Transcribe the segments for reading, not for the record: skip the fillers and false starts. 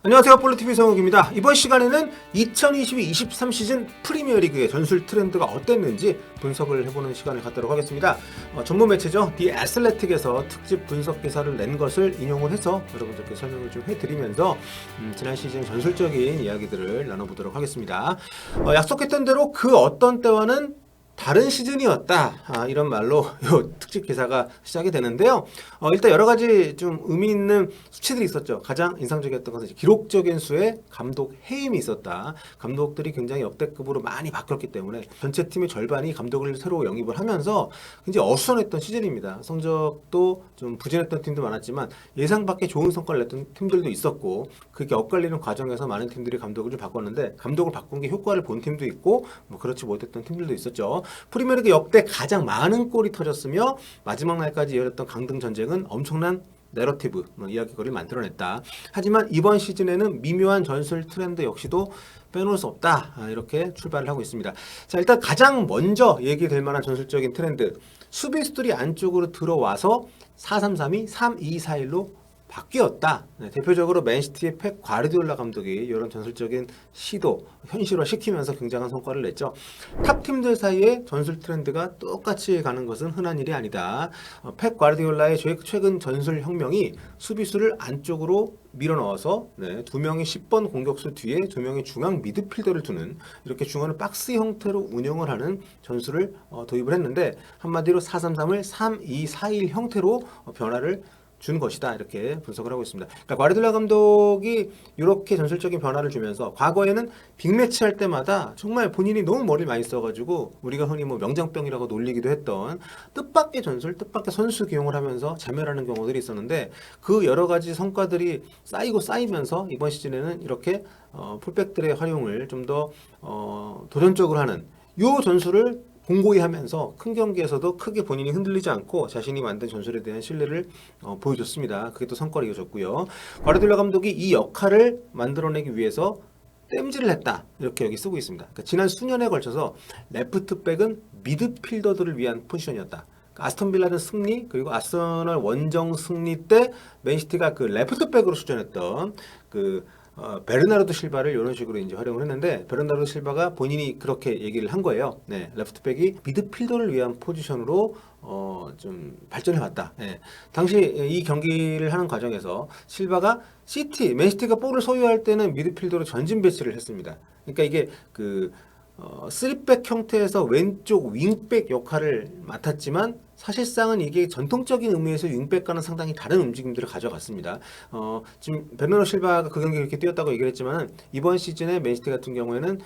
안녕하세요. 볼로TV 성욱입니다. 이번 시간에는 2022-23 시즌 프리미어리그의 전술 트렌드가 어땠는지 분석을 해보는 시간을 갖도록 하겠습니다. 전문 매체죠. 디 애슬레틱에서 특집 분석 기사를 낸 것을 인용을 해서 여러분들께 설명을 좀 해드리면서 지난 시즌 전술적인 이야기들을 나눠보도록 하겠습니다. 약속했던 대로 그 어떤 때와는 다른 시즌이었다. 이런 말로 이 특집 기사가 시작이 되는데요. 일단 여러 가지 좀 의미 있는 수치들이 있었죠. 가장 인상적이었던 것은 기록적인 수의 감독 해임이 있었다. 감독들이 굉장히 역대급으로 많이 바뀌었기 때문에 전체 팀의 절반이 감독을 새로 영입을 하면서 굉장히 어수선했던 시즌입니다. 성적도 좀 부진했던 팀도 많았지만 예상 밖의 좋은 성과를 냈던 팀들도 있었고, 그게 엇갈리는 과정에서 많은 팀들이 감독을 좀 바꿨는데 감독을 바꾼 게 효과를 본 팀도 있고 뭐 그렇지 못했던 팀들도 있었죠. 프리미어리그 역대 가장 많은 골이 터졌으며 마지막 날까지 이어졌던 강등 전쟁은 엄청난 내러티브, 이야기거리를 만들어냈다. 하지만 이번 시즌에는 미묘한 전술 트렌드 역시도 빼놓을 수 없다. 이렇게 출발을 하고 있습니다. 자, 일단 가장 먼저 얘기될 만한 전술적인 트렌드, 수비수들이 안쪽으로 들어와서 4-3-3이 3-2-4-1로 바뀌었다. 대표적으로 맨시티의 펩 과르디올라 감독이 이런 전술적인 시도 현실화시키면서 굉장한 성과를 냈죠. 탑팀들 사이에 전술 트렌드가 똑같이 가는 것은 흔한 일이 아니다. 펩 과르디올라의 최근 전술 혁명이 수비수를 안쪽으로 밀어넣어서 두 명의 10번 공격수 뒤에 두 명의 중앙 미드필더를 두는, 이렇게 중앙을 박스 형태로 운영을 하는 전술을 도입을 했는데, 한마디로 4-3-3을 3-2-4-1 형태로 변화를 준 것이다. 이렇게 분석을 하고 있습니다. 그러니까 과르디올라 감독이 이렇게 전술적인 변화를 주면서 과거에는 빅매치 할 때마다 정말 본인이 너무 머리를 많이 써가지고 우리가 흔히 뭐 명장병이라고 놀리기도 했던 뜻밖의 전술, 뜻밖의 선수 기용을 하면서 자멸하는 경우들이 있었는데, 그 여러 가지 성과들이 쌓이면서 이번 시즌에는 이렇게 풀백들의 활용을 좀 더 도전적으로 하는 이 전술을 공고히 하면서 큰 경기에서도 크게 본인이 흔들리지 않고 자신이 만든 전술에 대한 신뢰를 보여줬습니다. 그게 또 성과를 이어졌고요. 과르디올라 감독이 이 역할을 만들어내기 위해서 땜질을 했다. 이렇게 여기 쓰고 있습니다. 그러니까 지난 수년에 걸쳐서 레프트백은 미드필더들을 위한 포지션이었다. 아스톤 빌라는 승리, 그리고 아스널 원정 승리 때 맨시티가 그 레프트백으로 수전했던 베르나르도 실바를 이런 식으로 이제 활용을 했는데, 베르나르도 실바가 본인이 그렇게 얘기를 한 거예요. 레프트백이 미드필더를 위한 포지션으로 좀 발전해왔다. 당시 이 경기를 하는 과정에서 실바가 맨시티가 볼을 소유할 때는 미드필더로 전진 배치를 했습니다. 그러니까 이게 3백 형태에서 왼쪽 윙백 역할을 맡았지만 사실상은 이게 전통적인 의미에서 윙백과는 상당히 다른 움직임들을 가져갔습니다. 지금 베르나르도 실바가 그 경기를 이렇게 뛰었다고 얘기를 했지만 이번 시즌에 맨시티 같은 경우에는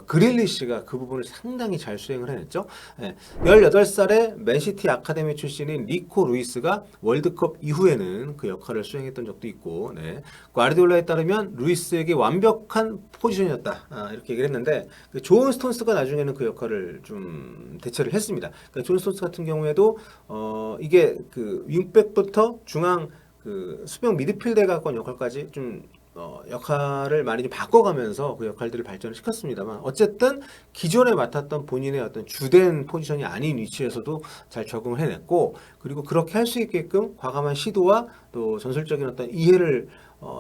그릴리시가 그 부분을 상당히 잘 수행을 해냈죠. 18살의 맨시티 아카데미 출신인 니코 루이스가 월드컵 이후에는 그 역할을 수행했던 적도 있고, 과르디올라에 따르면 루이스에게 완벽한 포지션이었다. 이렇게 얘기를 했는데, 존 스톤스가 나중에는 그 역할을 좀 대체를 했습니다. 그러니까 존 스톤스 같은 경우에도 이게 그 윙백부터 중앙 수비형 미드필더에 가까운 역할까지 좀 역할을 많이 좀 바꿔가면서 그 역할들을 발전을 시켰습니다만, 어쨌든 기존에 맡았던 본인의 어떤 주된 포지션이 아닌 위치에서도 잘 적응을 해냈고, 그리고 그렇게 할 수 있게끔 과감한 시도와 또 전술적인 어떤 이해를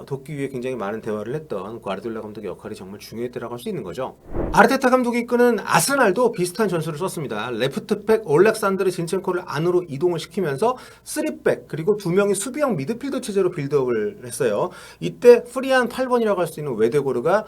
돕기 위해 굉장히 많은 대화를 했던 과르디올라 감독의 역할이 정말 중요했다고 할 수 있는 거죠. 아르테타 감독이 이끄는 아스날도 비슷한 전술을 썼습니다. 레프트백 올렉산드르 진첸코를 안으로 이동을 시키면서 3백 그리고 두 명의 수비형 미드필더 체제로 빌드업을 했어요. 이때 프리한 8번이라고 할 수 있는 웨데고르가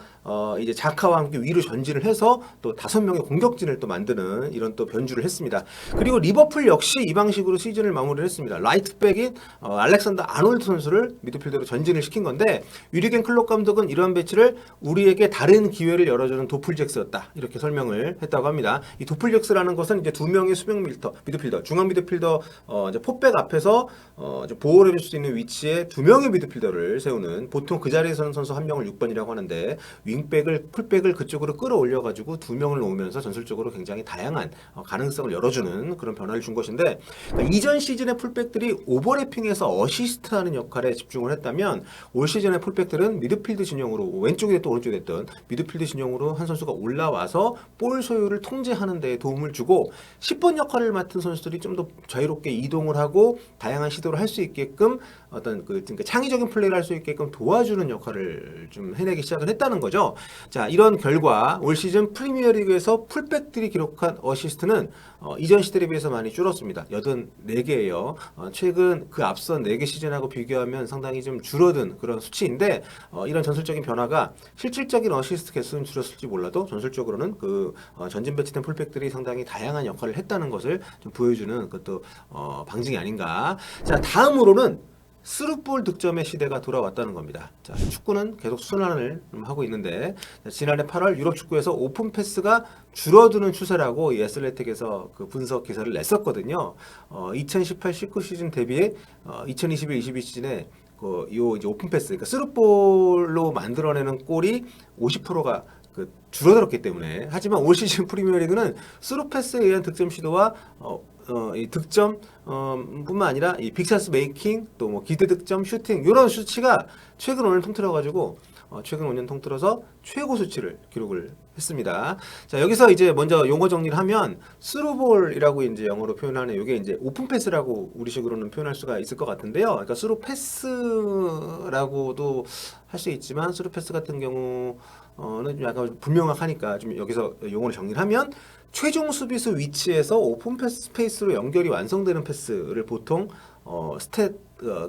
이제 자카와 함께 위로 전진을 해서 또 5명의 공격진을 또 만드는 이런 또 변주를 했습니다. 그리고 리버풀 역시 이 방식으로 시즌을 마무리를 했습니다. 라이트백인 알렉산더 아놀드 선수를 미드필더로 전진을 시킨 건데, 위르겐 클롭 감독은 이러한 배치를 우리에게 다른 기회를 열어주는 도플잭스였다. 이렇게 설명을 했다고 합니다. 이 도플잭스라는 것은 이제 두 명의 수비형 미드필더, 중앙 미드필더 이제 포백 앞에서 이제 보호를 해줄 수 있는 위치에 두 명의 미드필더를 세우는, 보통 그 자리에 서는 선수 한 명을 6번이라고 하는데 풀백을 그쪽으로 끌어올려가지고 두 명을 놓으면서 전술적으로 굉장히 다양한 가능성을 열어주는 그런 변화를 준 것인데, 그러니까 이전 시즌의 풀백들이 오버래핑해서 슈트하는 역할에 집중을 했다면 올 시즌의 풀백들은 미드필드 진영으로 왼쪽에 됐든 오른쪽에 됐든 미드필드 진영으로 한 선수가 올라와서 볼 소유를 통제하는 데 도움을 주고 10번 역할을 맡은 선수들이 좀 더 자유롭게 이동을 하고 다양한 시도를 할 수 있게끔 어떤 그러니까 창의적인 플레이를 할 수 있게끔 도와주는 역할을 좀 해내기 시작을 했다는 거죠. 자, 이런 결과 올 시즌 프리미어리그에서 풀백들이 기록한 어시스트는 이전 시대에 비해서 많이 줄었습니다. 84개예요. 최근 그 앞선 4개 시즌하고 비교하면 상당히 좀 줄어든 그런 수치인데 이런 전술적인 변화가 실질적인 어시스트 개수는 줄었을지 몰라도 전술적으로는 그 전진 배치된 풀백들이 상당히 다양한 역할을 했다는 것을 좀 보여주는 그것도 방증이 아닌가. 자, 다음으로는 스루볼 득점의 시대가 돌아왔다는 겁니다. 자, 축구는 계속 순환을 하고 있는데 지난해 8월 유럽 축구에서 오픈 패스가 줄어드는 추세라고 이 애슬레틱에서 그 분석 기사를 냈었거든요. 2018-19 시즌 대비해 2021-22 시즌에 요 이제 오픈 패스, 그러니까 스루볼로 만들어내는 골이 50%가 줄어들었기 때문에. 하지만 올 시즌 프리미어리그는 스루 패스에 의한 득점 시도와 이 득점 뿐만 아니라 이 빅찬스 메이킹 또 뭐 기대 득점 슈팅 이런 수치가 최근 5년 통틀어 가지고 최근 5년 통틀어서 최고 수치를 기록을 했습니다. 자, 여기서 이제 먼저 용어 정리를 하면 스루볼이라고 이제 영어로 표현하는 이게 이제 오픈 패스라고 우리식으로는 표현할 수가 있을 것 같은데요. 그러니까 스루 패스라고도 할 수 있지만 스루 패스 같은 경우는 좀 약간 불명확하니까 좀 여기서 용어를 정리를 하면 최종 수비수 위치에서 오픈 패스 스페이스로 연결이 완성되는 패스를 보통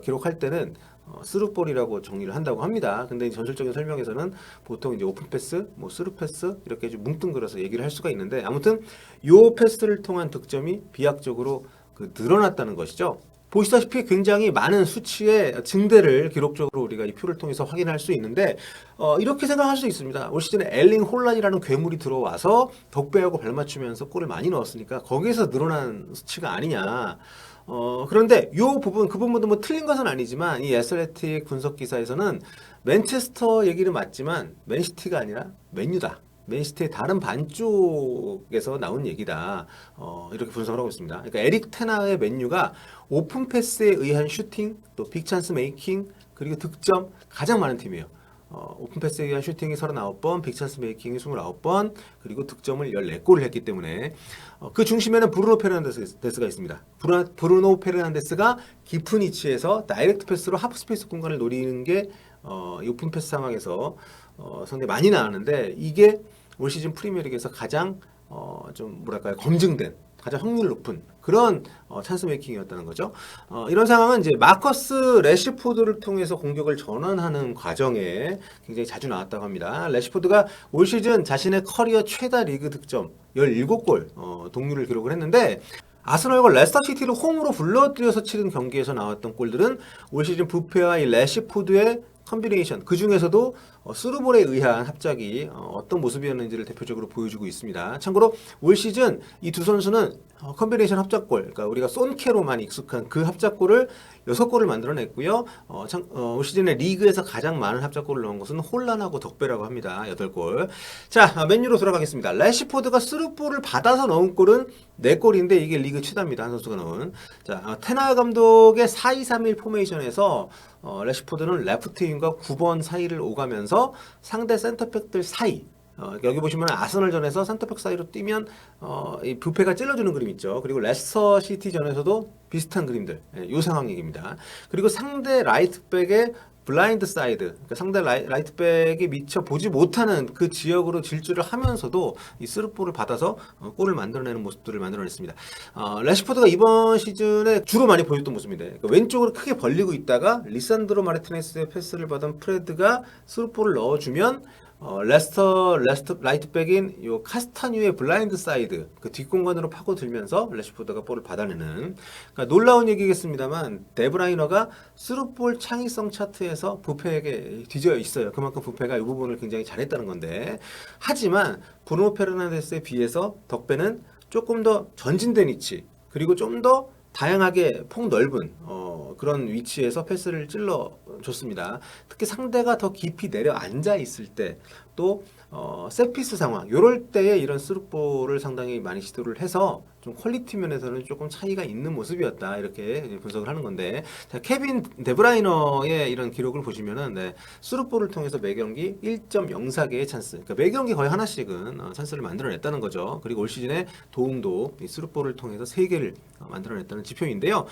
기록할 때는 스루볼이라고 정리를 한다고 합니다. 근데 이 전술적인 설명에서는 보통 이제 오픈 패스, 뭐 스루 패스 이렇게 좀 뭉뚱그려서 얘기를 할 수가 있는데 아무튼 요 패스를 통한 득점이 비약적으로 늘어났다는 것이죠. 보시다시피 굉장히 많은 수치의 증대를 기록적으로 우리가 이 표를 통해서 확인할 수 있는데 이렇게 생각할 수 있습니다. 올 시즌에 엘링 홀란이라는 괴물이 들어와서 덕배하고 발맞추면서 골을 많이 넣었으니까 거기에서 늘어난 수치가 아니냐. 그런데 요 부분, 그 부분도 뭐 틀린 것은 아니지만 이 애슬레틱 분석 기사에서는 맨체스터 얘기는 맞지만 맨시티가 아니라 맨유다. 맨시티의 다른 반쪽에서 나온 얘기다. 이렇게 분석을 하고 있습니다. 그러니까 에릭 테나의 맨유가 오픈 패스에 의한 슈팅, 또 빅찬스 메이킹, 그리고 득점 가장 많은 팀이에요. 오픈 패스에 의한 슈팅이 39번, 빅찬스 메이킹이 29번, 그리고 득점을 14골을 했기 때문에 그 중심에는 브루노 페르난데스가 있습니다. 브루노 페르난데스가 깊은 위치에서 다이렉트 패스로 하프 스페이스 공간을 노리는 게 이 오픈 패스 상황에서 상당히 많이 나왔는데 이게 올 시즌 프리미어리그에서 가장 좀 뭐랄까요, 검증된 가장 확률 높은 그런 찬스 메이킹이었다는 거죠. 이런 상황은 이제 마커스 레시포드를 통해서 공격을 전환하는 과정에 굉장히 자주 나왔다고 합니다. 레시포드가 올 시즌 자신의 커리어 최다 리그 득점 17골 동률을 기록을 했는데 아스널과 레스터시티를 홈으로 불러들여서 치른 경기에서 나왔던 골들은 올 시즌 부페와 이 레시포드의 컨비네이션, 그 중에서도 스루볼에 의한 합작이 어떤 모습이었는지를 대표적으로 보여주고 있습니다. 참고로 올 시즌 이 두 선수는 컨비네이션 합작골, 그러니까 우리가 쏜케로만 익숙한 그 합작골을 6골을 만들어냈고요. 올 시즌에 리그에서 가장 많은 합작골을 넣은 것은 홀란하고 덕배라고 합니다. 8골. 자, 맨유로 돌아가겠습니다. 레시포드가 스루볼을 받아서 넣은 골은 4골인데 이게 리그 최다입니다. 한 선수가 넣은. 자, 테나 감독의 4-2-3-1 포메이션에서 레시포드는 레프트 윙과 9번 사이를 오가면서 상대 센터백들 사이, 여기 보시면 아스널전에서 센터백 사이로 뛰면 이 뷔페가 찔러주는 그림 있죠. 그리고 레스터 시티전에서도 비슷한 그림들, 이 상황 얘기입니다. 그리고 상대 라이트백의 블라인드 사이드, 그러니까 상대 라이트백이 미처 보지 못하는 그 지역으로 질주를 하면서도 이 스루볼을 받아서 골을 만들어내는 모습들을 만들어냈습니다. 레시포드가 이번 시즌에 주로 많이 보였던 모습인데, 그러니까 왼쪽으로 크게 벌리고 있다가 리산드로 마르티네스의 패스를 받은 프레드가 스루볼을 넣어주면 레스터 라이트백인 요 카스타뉴의 블라인드 사이드 그 뒷공간으로 파고들면서 레시포드가 볼을 받아내는, 그러니까 놀라운 얘기겠습니다만 데브라이너가 스루볼 창의성 차트에서 부페에게 뒤져 있어요. 그만큼 부페가 이 부분을 굉장히 잘했다는 건데, 하지만 브루노 페르난데스에 비해서 덕배는 조금 더 전진된 위치, 그리고 좀 더 다양하게 폭넓은 그런 위치에서 패스를 찔러줬습니다. 특히 상대가 더 깊이 내려 앉아 있을 때, 또 셋피스 상황, 요럴 때에 이런 스루볼을 상당히 많이 시도를 해서 좀 퀄리티 면에서는 조금 차이가 있는 모습이었다 이렇게 분석을 하는 건데, 자, 케빈 데브라이너의 이런 기록을 보시면은 네, 스루볼을 통해서 매 경기 1.04개의 찬스, 그러니까 매 경기 거의 하나씩은 찬스를 만들어냈다는 거죠. 그리고 올 시즌에 도움도 이 스루볼을 통해서 3개를 만들어냈다는 지표인데요.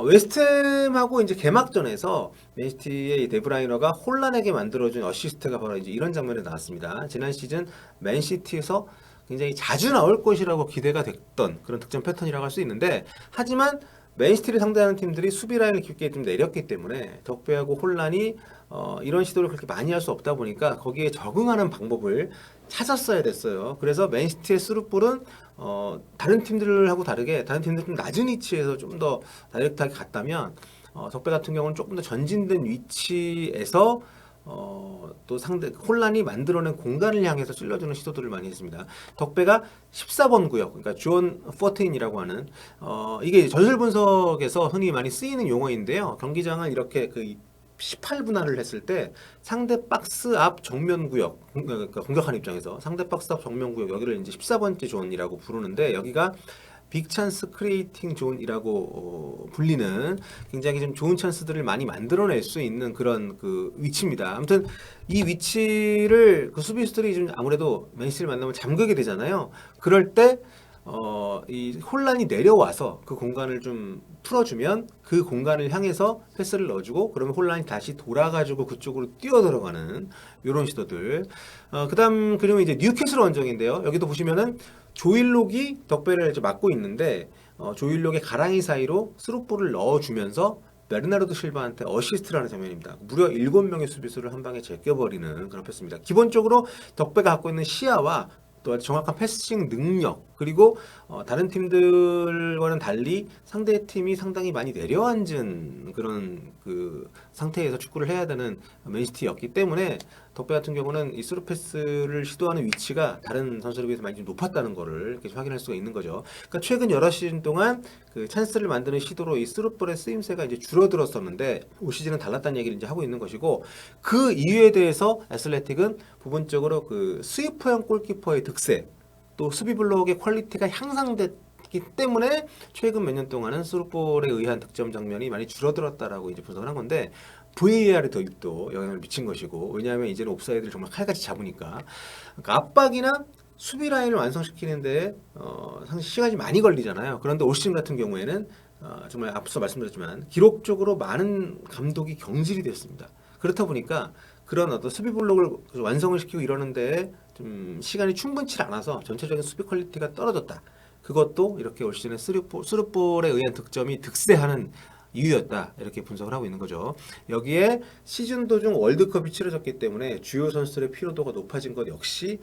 웨스트햄하고 이제 개막전에서 맨시티의 이 데브라이너가 혼란에게 만들어준 어시스트가 바로 이제 이런 장면에 나왔습니다. 지난 시즌 맨시티에서 굉장히 자주 나올 것이라고 기대가 됐던 그런 득점 패턴이라고 할 수 있는데, 하지만 맨시티를 상대하는 팀들이 수비 라인을 깊게 좀 내렸기 때문에 덕배하고 혼란이 이런 시도를 그렇게 많이 할 수 없다 보니까 거기에 적응하는 방법을 찾았어야 됐어요. 그래서 맨시티의 스루볼은 다른 팀들하고 다르게 다른 팀들 좀 낮은 위치에서 좀 더 다이렉트하게 갔다면, 덕배 같은 경우는 조금 더 전진된 위치에서 또 상대 혼란이 만들어낸 공간을 향해서 찔러주는 시도들을 많이 했습니다. 덕배가 14번 구역, 그러니까 존 14이라고 하는 이게 전술 분석에서 흔히 많이 쓰이는 용어인데요. 경기장을 이렇게 그 18분할을 했을 때 상대 박스 앞 정면 구역, 그러니까 공격하는 입장에서 상대 박스 앞 정면 구역, 여기를 이제 14번째 존이라고 부르는데, 여기가 빅찬스 크리에이팅 존이라고 불리는 굉장히 좀 좋은 찬스들을 많이 만들어낼 수 있는 그런 그 위치입니다. 아무튼 이 위치를 그 수비수들이 좀 아무래도 맨시티를 만나면 잠그게 되잖아요. 그럴 때 이 혼란이 내려와서 그 공간을 좀 풀어주면 그 공간을 향해서 패스를 넣어주고, 그러면 혼란이 다시 돌아가지고 그쪽으로 뛰어 들어가는 이런 시도들. 그다음 그러면 이제 뉴캐슬 원정인데요. 여기도 보시면은 조일록이 덕배를 이제 맡고 있는데, 조일록의 가랑이 사이로 스루볼을 넣어주면서 베르나르도 실바한테 어시스트라는 장면입니다. 무려 7명의 수비수를 한 방에 제껴버리는 그런 패스입니다. 기본적으로 덕배가 갖고 있는 시야와 또 정확한 패싱 능력, 그리고 다른 팀들과는 달리 상대 팀이 상당히 많이 내려앉은 그런 그 상태에서 축구를 해야 되는 맨시티였기 때문에 덕배 같은 경우는 이 스루 패스를 시도하는 위치가 다른 선수들에 비해서 많이 좀 높았다는 거를 이렇게 확인할 수가 있는 거죠. 그러니까 최근 여러 시즌 동안 그 찬스를 만드는 시도로 이 스루볼의 쓰임새가 이제 줄어들었었는데, 올 시즌은 달랐다는 얘기를 이제 하고 있는 것이고, 그 이유에 대해서 애슬레틱은 부분적으로 그 스위퍼형 골키퍼의 득세, 또 수비 블록의 퀄리티가 향상됐기 때문에 최근 몇 년 동안은 스루볼에 의한 득점 장면이 많이 줄어들었다라고 이제 분석을 한 건데, VAR의 도입도 영향을 미친 것이고, 왜냐하면 이제는 옵사이드를 정말 칼같이 잡으니까, 그러니까 압박이나 수비 라인을 완성시키는데 상당히 시간이 많이 걸리잖아요. 그런데 올 시즌 같은 경우에는 정말 앞서 말씀드렸지만 기록적으로 많은 감독이 경질이 됐습니다. 그렇다 보니까 그런 어떤 수비 블록을 완성을 시키고 이러는데 좀 시간이 충분치 않아서 전체적인 수비 퀄리티가 떨어졌다. 그것도 이렇게 올 시즌에 스루볼에 의한 득점이 득세하는 이유였다, 이렇게 분석을 하고 있는 거죠. 여기에 시즌 도중 월드컵이 치러졌기 때문에 주요 선수들의 피로도가 높아진 것 역시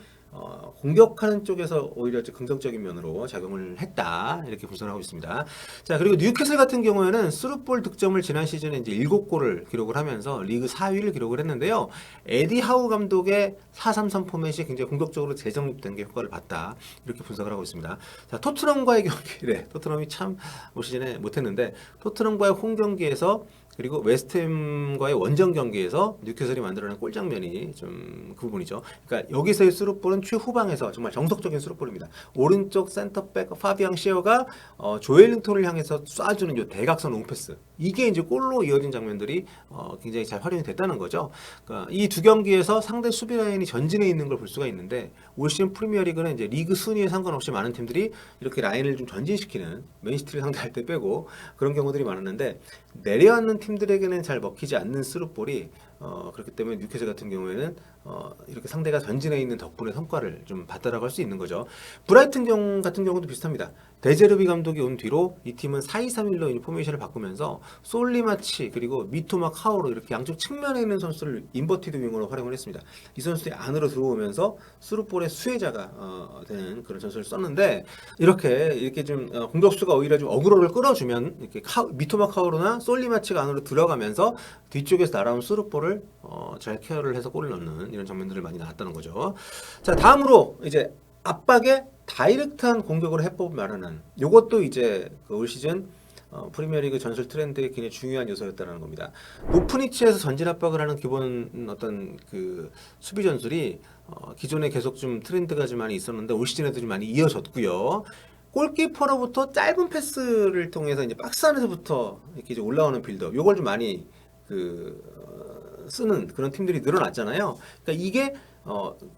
공격하는 쪽에서 오히려 긍정적인 면으로 작용을 했다, 이렇게 분석을 하고 있습니다. 자, 그리고 뉴캐슬 같은 경우에는 스루볼 득점을 지난 시즌에 이제 7골을 기록을 하면서 리그 4위를 기록을 했는데요. 에디 하우 감독의 4-3-3 포맷이 굉장히 공격적으로 재정립된 게 효과를 봤다, 이렇게 분석을 하고 있습니다. 자, 토트넘과의 경기래, 토트넘이 참 올 시즌에 못했는데, 토트넘과의 홈 경기에서 그리고 웨스트햄과의 원정 경기에서 뉴캐슬이 만들어낸 골 장면이 좀 그 부분이죠. 그러니까 여기서의 스루볼은 최후방에서 정말 정석적인 스루볼입니다. 오른쪽 센터백 파비앙 시어가 조엘링턴을 향해서 쏴주는 이 대각선 롱패스, 이게 이제 골로 이어진 장면들이 굉장히 잘 활용이 됐다는 거죠. 그러니까 이 두 경기에서 상대 수비 라인이 전진해 있는 걸 볼 수가 있는데, 올 시즌 프리미어리그는 이제 리그 순위에 상관없이 많은 팀들이 이렇게 라인을 좀 전진시키는, 맨시티를 상대할 때 빼고 그런 경우들이 많았는데, 내려앉는 팀들에게는 잘 먹히지 않는 스루볼이 그렇기 때문에 뉴캐슬 같은 경우에는 이렇게 상대가 전진해 있는 덕분에 성과를 좀 봤다라고 할 수 있는 거죠. 브라이튼 같은 경우도 비슷합니다. 데제르비 감독이 온 뒤로 이 팀은 4-2-3-1로 포메이션을 바꾸면서 솔리마치 그리고 미토마 카오로 이렇게 양쪽 측면에 있는 선수를 인버티드 윙으로 활용을 했습니다. 이 선수들이 안으로 들어오면서 스루볼의 수혜자가 되는 그런 전술을 썼는데, 이렇게 좀 공격수가 오히려 좀 어그로를 끌어주면 이렇게 미토마 카오로나 솔리마치가 안으로 들어가면서 뒤쪽에서 날아온 스루볼을 잘 케어를 해서 골을 넣는 이런 장면들을 많이 나왔다는 거죠. 자, 다음으로 이제 압박에 다이렉트한 공격으로 해법 마련한, 요것도 이제 올 시즌 프리미어리그 전술 트렌드의 굉장히 중요한 요소였다는 겁니다. 높은 위치에서 전진 압박을 하는 기본 어떤 그 수비 전술이 기존에 계속 좀 트렌드가 좀 많이 있었는데 올 시즌에도 좀 많이 이어졌고요. 골키퍼로부터 짧은 패스를 통해서 이제 박스 안에서부터 이렇게 이제 올라오는 빌드업, 요걸 좀 많이 쓰는 그런 팀들이 늘어났잖아요. 그러니까 이게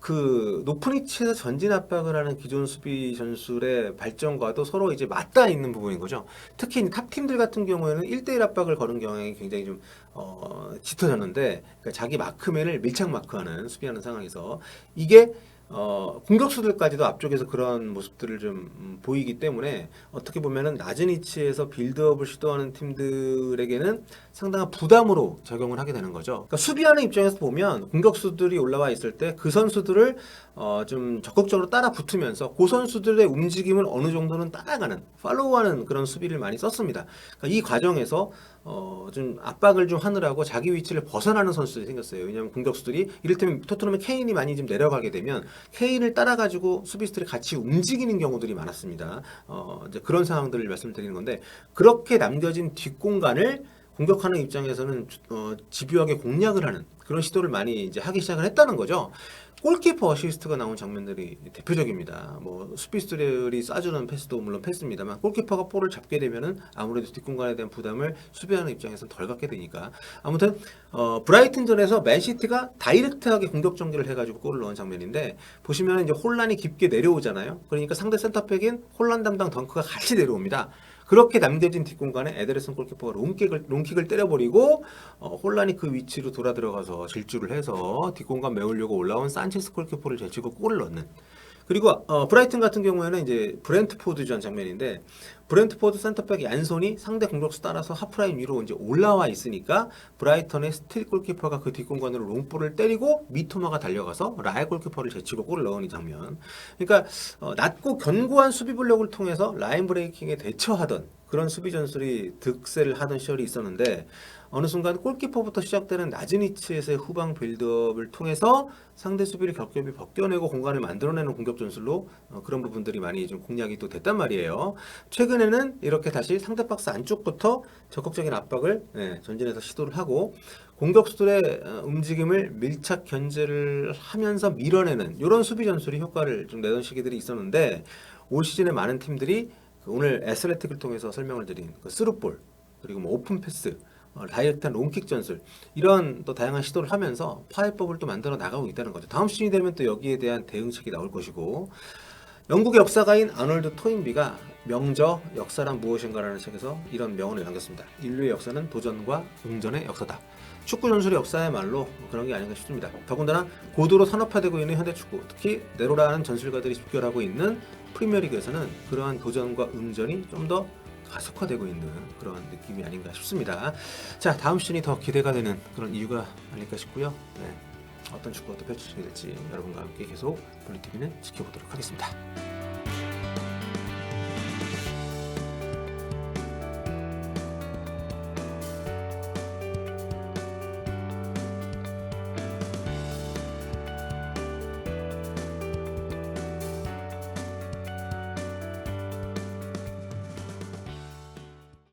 그 높은 위치에서 전진 압박을 하는 기존 수비 전술의 발전과도 서로 이제 맞닿아 있는 부분인 거죠. 특히 탑 팀들 같은 경우에는 1대1 압박을 거는 경향이 굉장히 좀 짙어졌는데, 그러니까 자기 마크맨을 밀착 마크하는 수비하는 상황에서 이게 공격수들까지도 앞쪽에서 그런 모습들을 좀 보이기 때문에 어떻게 보면은 낮은 위치에서 빌드업을 시도하는 팀들에게는 상당한 부담으로 작용을 하게 되는 거죠. 그러니까 수비하는 입장에서 보면 공격수들이 올라와 있을 때 그 선수들을 좀 적극적으로 따라 붙으면서 그 선수들의 움직임을 어느 정도는 따라가는, 팔로우하는 그런 수비를 많이 썼습니다. 그러니까 이 과정에서 좀 압박을 좀 하느라고 자기 위치를 벗어나는 선수들이 생겼어요. 왜냐하면 공격수들이 이를테면 토트넘의 케인이 많이 좀 내려가게 되면 케인을 따라가지고 수비수들이 같이 움직이는 경우들이 많았습니다. 이제 그런 상황들을 말씀드리는 건데, 그렇게 남겨진 뒷공간을 공격하는 입장에서는 집요하게 공략을 하는 그런 시도를 많이 이제 하기 시작을 했다는 거죠. 골키퍼 어시스트가 나온 장면들이 대표적입니다. 뭐 수비수들이 쏴주는 패스도 물론 패스입니다만, 골키퍼가 볼을 잡게 되면은 아무래도 뒷공간에 대한 부담을 수비하는 입장에서는 덜 갖게 되니까. 아무튼 브라이튼전에서 맨시티가 다이렉트하게 공격 전개를 해가지고 골을 넣은 장면인데, 보시면 이제 혼란이 깊게 내려오잖아요. 그러니까 상대 센터백인 혼란 담당 덩크가 같이 내려옵니다. 그렇게 남겨진 뒷공간에 에데르슨 골키퍼가 롱킥을 때려버리고 혼란이 그 위치로 돌아 들어가서 질주를 해서 뒷공간 메우려고 올라온 산체스 골키퍼를 제치고 골을 넣는. 그리고 브라이튼 같은 경우에는 이제 브렌트포드전 장면인데, 브렌트포드 센터백 얀손이 상대 공격수 따라서 하프라인 위로 이제 올라와 있으니까 브라이턴의 스틸 골키퍼가 그 뒷공간으로 롱볼을 때리고 미토마가 달려가서 라이 골키퍼를 제치고 골을 넣은 이 장면. 그러니까 낮고 견고한 수비 블록을 통해서 라인 브레이킹에 대처하던 그런 수비 전술이 득세를 하던 시절이 있었는데, 어느 순간 골키퍼부터 시작되는 낮은 위치에서의 후방 빌드업을 통해서 상대 수비를 겹겹이 벗겨내고 공간을 만들어내는 공격 전술로 그런 부분들이 많이 좀 공략이 또 됐단 말이에요. 최근에는 이렇게 다시 상대 박스 안쪽부터 적극적인 압박을 전진해서 시도를 하고 공격수들의 움직임을 밀착 견제를 하면서 밀어내는 이런 수비 전술이 효과를 좀 내던 시기들이 있었는데, 올 시즌에 많은 팀들이 오늘 애슬레틱을 통해서 설명을 드린 그 스루볼, 그리고 뭐 오픈 패스, 다이렉트한 롱킥 전술, 이런 또 다양한 시도를 하면서 파해법을 또 만들어 나가고 있다는 거죠. 다음 시즌이 되면 또 여기에 대한 대응책이 나올 것이고, 영국의 역사가인 아놀드 토인비가 명저 역사란 무엇인가라는 책에서 이런 명언을 남겼습니다. 인류의 역사는 도전과 응전의 역사다. 축구 전술의 역사야말로 그런 게 아닌가 싶습니다. 더군다나 고도로 산업화되고 있는 현대축구, 특히 네로라는 전술가들이 집결하고 있는 프리미어리그에서는 그러한 도전과 응전이 좀 더 가속화되고 있는 그런 느낌이 아닌가 싶습니다. 자, 다음 시즌이 더 기대가 되는 그런 이유가 아닐까 싶고요. 어떤 축구가 또 펼쳐지게 될지 여러분과 함께 계속 블루TV는 지켜보도록 하겠습니다.